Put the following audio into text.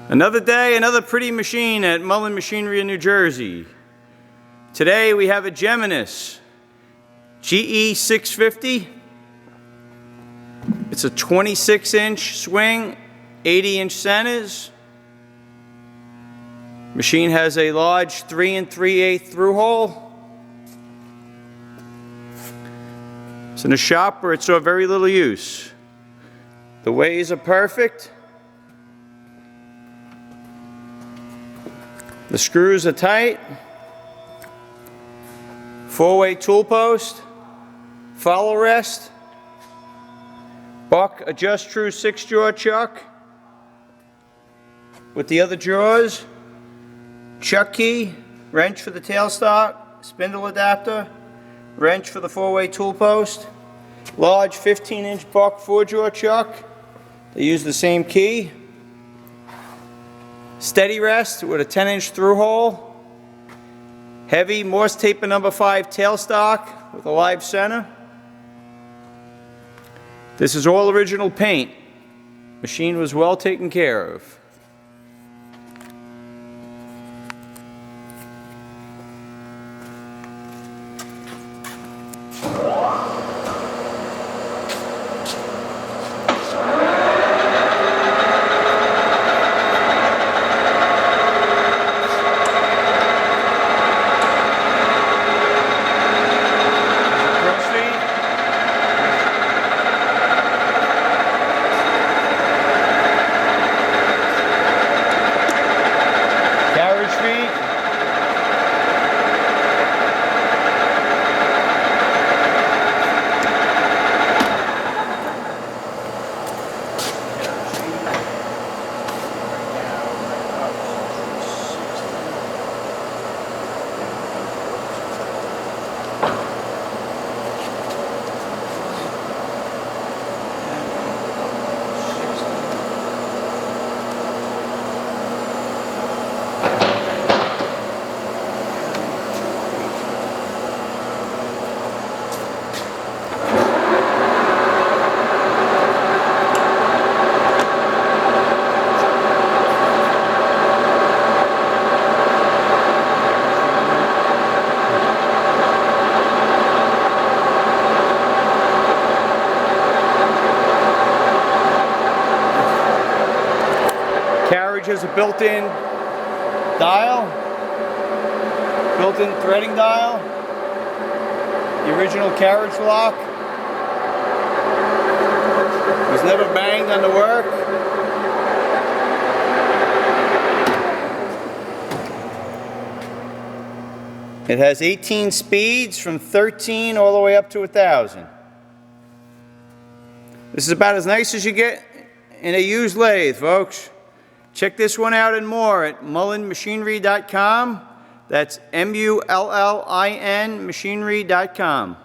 Another day, another pretty machine at Mullin Machinery in New Jersey. Today we have a Geminis GE-650. It's a 26-inch swing, 80-inch centers. Machine has a large 3 3/8 through hole. It's in a shop where it saw very little use. The ways are perfect. The screws are tight. 4-way tool post, follow rest, Jaw Adjust-Tru 6-jaw chuck with the other jaws, chuck key, wrench for the tailstock, spindle adapter, wrench for the 4-way tool post, large 15-inch buck 4-jaw chuck. They use the same key. Steady rest with a 10-inch through hole. Heavy Morse taper number 5 tailstock with a live center. This is all original paint. Machine was well taken care of. Carriage has a built-in dial, built-in threading dial, the original carriage lock. Was never banged on the work. It has 18 speeds from 13 all the way up to 1,000. This is about as nice as you get in a used lathe, folks. Check this one out and more at mullinmachinery.com. That's MULLIN machinery.com.